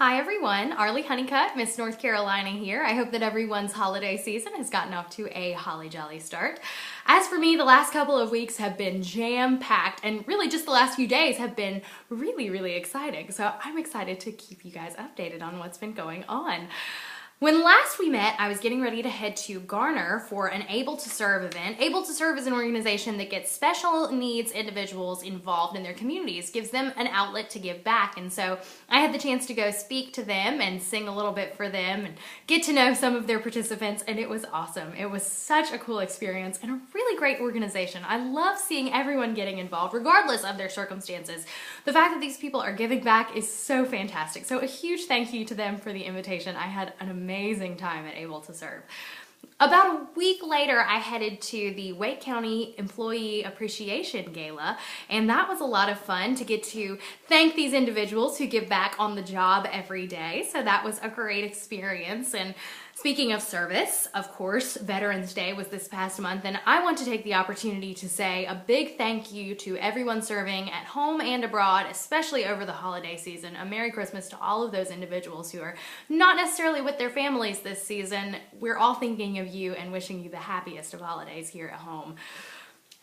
Hi everyone, Arlie Honeycutt, Miss North Carolina here. I hope that everyone's holiday season has gotten off to a holly jolly start. As for me, the last couple of weeks have been jam-packed, and really just the last few days have been really exciting. So I'm excited to keep you guys updated on what's been going on. When last we met, I was getting ready to head to Garner for an Able to Serve event. Able to Serve is an organization that gets special needs individuals involved in their communities, gives them an outlet to give back. And so I had the chance to go speak to them and sing a little bit for them and get to know some of their participants, and it was awesome. It was such a cool experience and a really great organization. I love seeing everyone getting involved, regardless of their circumstances. The fact that these people are giving back is so fantastic. So a huge thank you to them for the invitation. I had an amazing time at Able to Serve. About a week later, I headed to the Wake County Employee Appreciation Gala, and that was a lot of fun to get to thank these individuals who give back on the job every day. So that was a great experience. And speaking of service, of course, Veterans Day was this past month, and I want to take the opportunity to say a big thank you to everyone serving at home and abroad, especially over the holiday season. A Merry Christmas to all of those individuals who are not necessarily with their families this season. We're all thinking of you and wishing you the happiest of holidays here at home.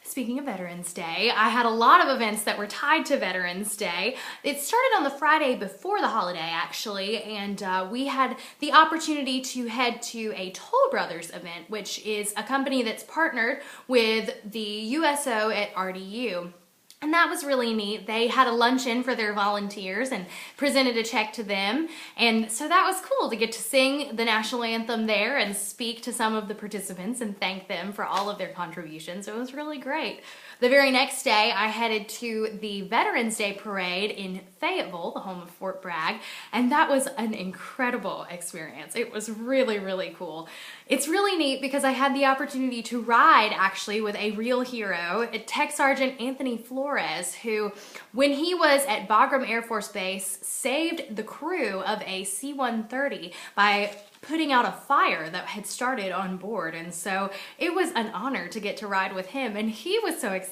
Speaking of Veterans Day, I had a lot of events that were tied to Veterans Day. It started on the Friday before the holiday, actually, and we had the opportunity to head to a Toll Brothers event, which is a company that's partnered with the USO at RDU. And that was really neat. They had a luncheon for their volunteers and presented a check to them. And so that was cool to get to sing the national anthem there and speak to some of the participants and thank them for all of their contributions. It was really great. The very next day, I headed to the Veterans Day Parade in Fayetteville, the home of Fort Bragg, and that was an incredible experience. It was really cool. It's really neat because I had the opportunity to ride actually with a real hero, Tech Sergeant Anthony Flores, who, when he was at Bagram Air Force Base, saved the crew of a C-130 by putting out a fire that had started on board. And so it was an honor to get to ride with him, and he was so excited.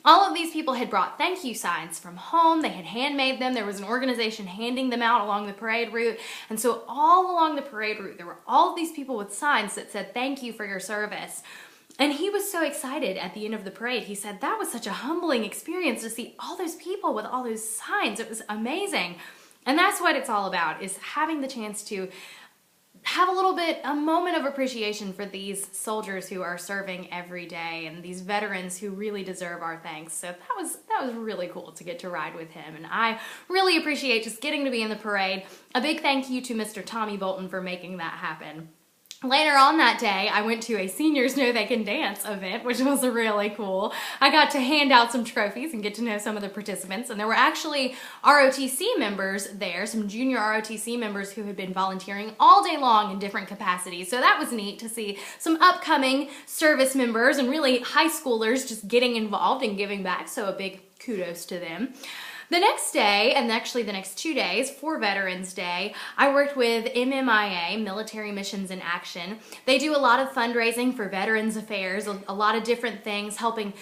All of these people had brought thank you signs from home. They had handmade them. There was an organization handing them out along the parade route. And so all along the parade route, there were all of these people with signs that said, "Thank you for your service." And he was so excited at the end of the parade. He said, that was such a humbling experience to see all those people with all those signs. It was amazing. And that's what it's all about, is having the chance to have a moment of appreciation for these soldiers who are serving every day and these veterans who really deserve our thanks. So that was really cool to get to ride with him, and I really appreciate just getting to be in the parade. A big thank you to Mr. Tommy Bolton for making that happen. Later on that day, I went to a Seniors Know They Can Dance event, which was really cool. I got to hand out some trophies and get to know some of the participants, and there were actually ROTC members there, some junior ROTC members who had been volunteering all day long in different capacities. So that was neat to see some upcoming service members and really high schoolers just getting involved and giving back, so a big kudos to them. The next day, and actually the next 2 days for Veterans Day, I worked with MMIA, Military Missions in Action. They do a lot of fundraising for Veterans Affairs, a lot of different things, helping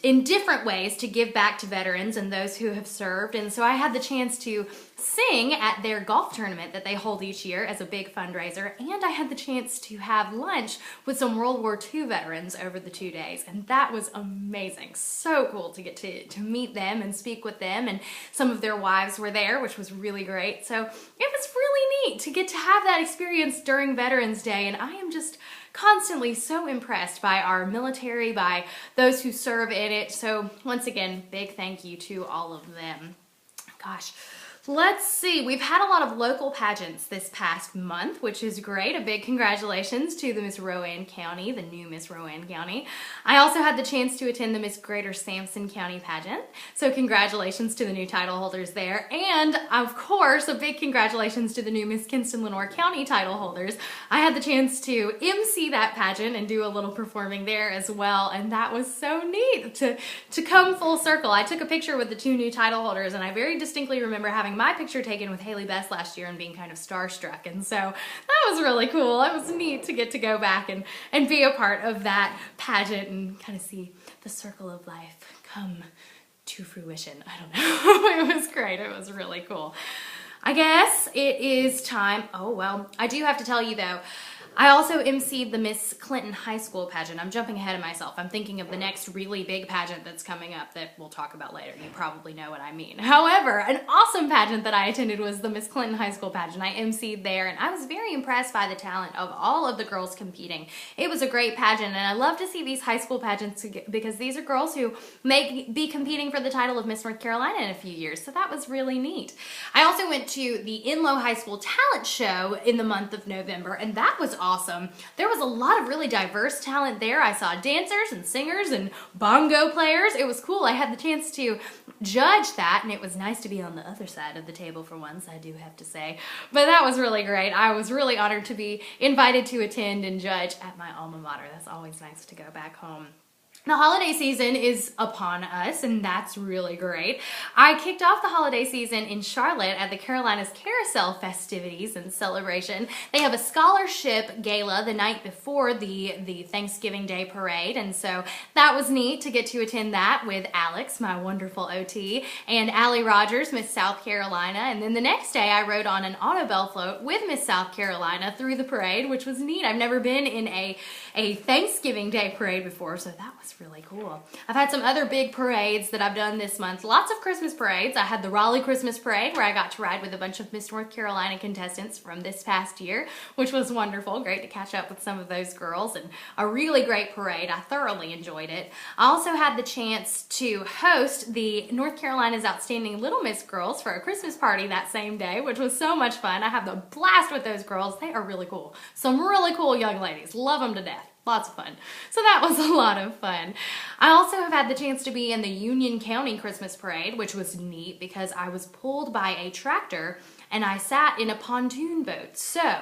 in different ways to give back to veterans and those who have served. And so I had the chance to sing at their golf tournament that they hold each year as a big fundraiser, and I had the chance to have lunch with some World War II veterans over the 2 days, and that was amazing. So cool to get to meet them and speak with them, and some of their wives were there, which was really great. So it was really neat to get to have that experience during Veterans Day, and I am just constantly so impressed by our military, by those who serve in it. So once again, big thank you to all of them. Gosh. Let's see, we've had a lot of local pageants this past month, which is great. A big congratulations to the Miss Rowan County, the new Miss Rowan County. I also had the chance to attend the Miss Greater Sampson County pageant, so congratulations to the new title holders there. And of course, a big congratulations to the new Miss Kinston-Lenoir County title holders. I had the chance to MC that pageant and do a little performing there as well, and that was so neat to come full circle. I took a picture with the two new title holders, and I very distinctly remember having my picture taken with Haley Best last year and being kind of starstruck, and so that was really cool. It was neat to get to go back and be a part of that pageant and kind of see the circle of life come to fruition. I don't know. It was great. It was really cool. I guess it is time. Oh, well, I do have to tell you though, I also emceed the Miss Clinton High School pageant. I'm jumping ahead of myself. I'm thinking of the next really big pageant that's coming up that we'll talk about later. You probably know what I mean. However, an awesome pageant that I attended was the Miss Clinton High School pageant. I emceed there, and I was very impressed by the talent of all of the girls competing. It was a great pageant, and I love to see these high school pageants because these are girls who may be competing for the title of Miss North Carolina in a few years, so that was really neat. I also went to the Inlow High School talent show in the month of November, and that was awesome. There was a lot of really diverse talent there. I saw dancers and singers and bongo players. It was cool. I had the chance to judge that, and it was nice to be on the other side of the table for once, I do have to say. But that was really great. I was really honored to be invited to attend and judge at my alma mater. That's always nice to go back home. The holiday season is upon us, and that's really great. I kicked off the holiday season in Charlotte at the Carolinas Carousel festivities and celebration. They have a scholarship gala the night before the Thanksgiving Day parade, and so that was neat to get to attend that with Alex, my wonderful OT, and Allie Rogers, Miss South Carolina. And then the next day I rode on an Autobell float with Miss South Carolina through the parade, which was neat. I've never been in a Thanksgiving Day parade before, so that was really cool. I've had some other big parades that I've done this month. Lots of Christmas parades. I had the Raleigh Christmas Parade where I got to ride with a bunch of Miss North Carolina contestants from this past year, which was wonderful. Great to catch up with some of those girls, and a really great parade. I thoroughly enjoyed it. I also had the chance to host the North Carolina's Outstanding Little Miss girls for a Christmas party that same day, which was so much fun. I had a blast with those girls. They are really cool. Some really cool young ladies. Love them to death. Lots of fun. So that was a lot of fun. I also have had the chance to be in the Union County Christmas Parade, which was neat because I was pulled by a tractor and I sat in a pontoon boat. So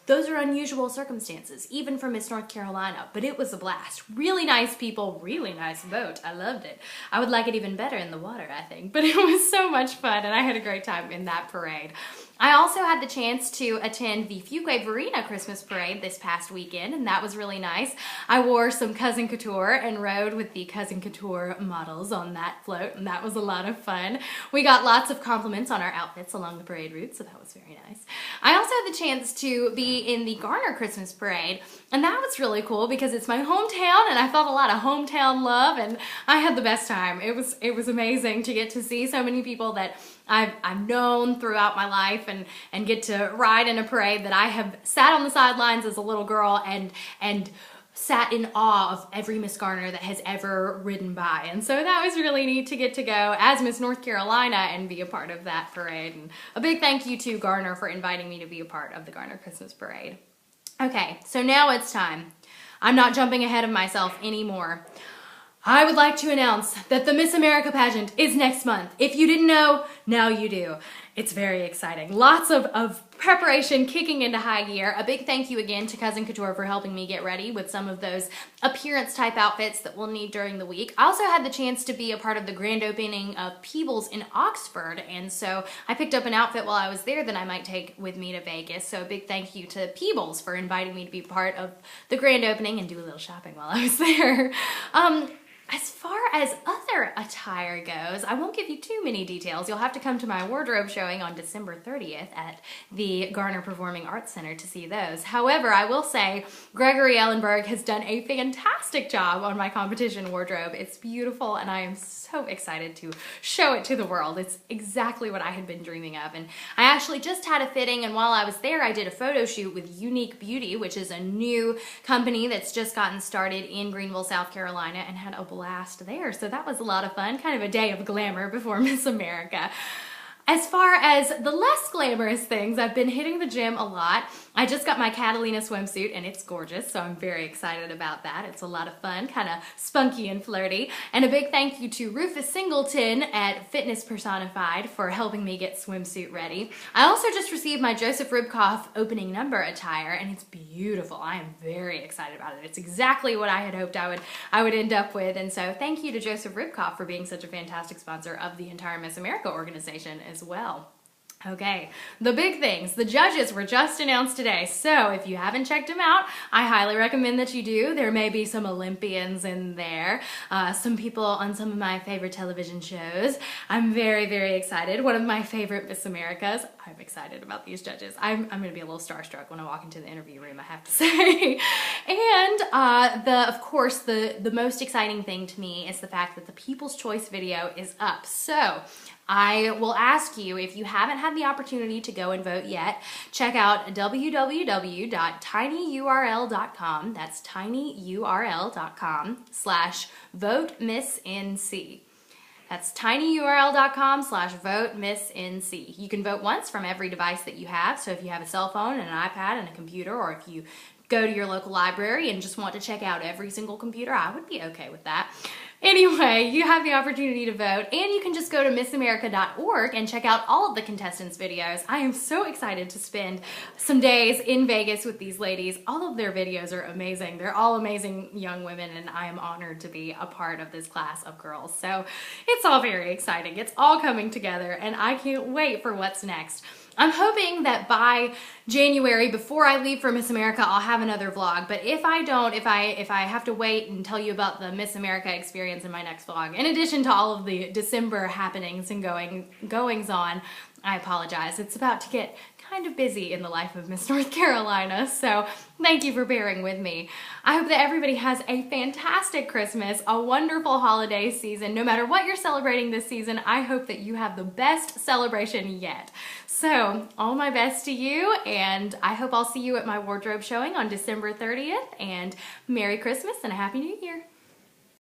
those are unusual circumstances, even for Miss North Carolina, but it was a blast. Really nice people, really nice boat. I loved it. I would like it even better in the water, I think, but it was so much fun, and I had a great time in that parade. I also had the chance to attend the Fuquay Varina Christmas Parade this past weekend, and that was really nice. I wore some Cousin Couture and rode with the Cousin Couture models on that float, and that was a lot of fun. We got lots of compliments on our outfits along the parade route, so that was very nice. I also had the chance to be in the Garner Christmas Parade, and that was really cool because it's my hometown, and I felt a lot of hometown love, and I had the best time. It was amazing to get to see so many people that I've known throughout my life and get to ride in a parade that I have sat on the sidelines as a little girl and sat in awe of every Miss Garner that has ever ridden by. And so that was really neat to get to go as Miss North Carolina and be a part of that parade. And a big thank you to Garner for inviting me to be a part of the Garner Christmas Parade. Okay, so now it's time. I'm not jumping ahead of myself anymore. I would like to announce that the Miss America pageant is next month. If you didn't know, now you do. It's very exciting. Lots of preparation kicking into high gear. A big thank you again to Cousin Couture for helping me get ready with some of those appearance type outfits that we'll need during the week. I also had the chance to be a part of the grand opening of Peebles in Oxford, and so I picked up an outfit while I was there that I might take with me to Vegas. So a big thank you to Peebles for inviting me to be part of the grand opening and do a little shopping while I was there. As far as other attire goes, I won't give you too many details. You'll have to come to my wardrobe showing on December 30th at the Garner Performing Arts Center to see those. However, I will say Gregory Ellenberg has done a fantastic job on my competition wardrobe. It's beautiful, and I am so excited to show it to the world. It's exactly what I had been dreaming of. And I actually just had a fitting, and while I was there, I did a photo shoot with Unique Beauty, which is a new company that's just gotten started in Greenville, South Carolina, and had a blast there. So that was a lot of fun, kind of a day of glamour before Miss America. As far as the less glamorous things, I've been hitting the gym a lot. I just got my Catalina swimsuit and it's gorgeous, so I'm very excited about that. It's a lot of fun, kind of spunky and flirty. And a big thank you to Rufus Singleton at Fitness Personified for helping me get swimsuit ready. I also just received my Joseph Ribkoff opening number attire, and it's beautiful. I am very excited about it. It's exactly what I had hoped I would end up with, and so thank you to Joseph Ribkoff for being such a fantastic sponsor of the entire Miss America organization as well. Okay, the big things. The judges were just announced today, so if you haven't checked them out, I highly recommend that you do. There may be some Olympians in there, some people on some of my favorite television shows. I'm very, very excited. One of my favorite Miss Americas. I'm excited about these judges. I'm going to be a little starstruck when I walk into the interview room, I have to say. And of course, the most exciting thing to me is the fact that the People's Choice video is up. So I will ask you, if you haven't had the opportunity to go and vote yet, check out www.tinyurl.com. That's tinyurl.com/votemissNC. That's tinyurl.com/votemissNC. You can vote once from every device that you have. So if you have a cell phone and an iPad and a computer, or if you go to your local library and just want to check out every single computer, I would be okay with that. Anyway, you have the opportunity to vote, and you can just go to missamerica.org and check out all of the contestants' videos. I am so excited to spend some days in Vegas with these ladies. All of their videos are amazing. They're all amazing young women, and I am honored to be a part of this class of girls. So it's all very exciting. It's all coming together, and I can't wait for what's next. I'm hoping that by January, before I leave for Miss America, I'll have another vlog. But if I don't, if I have to wait and tell you about the Miss America experience in my next vlog, in addition to all of the December happenings and goings on, I apologize. It's about to get kind of busy in the life of Miss North Carolina, so thank you for bearing with me. I hope that everybody has a fantastic Christmas, a wonderful holiday season. No matter what you're celebrating this season, I hope that you have the best celebration yet. So, all my best to you, and I hope I'll see you at my wardrobe showing on December 30th, and Merry Christmas and a Happy New Year.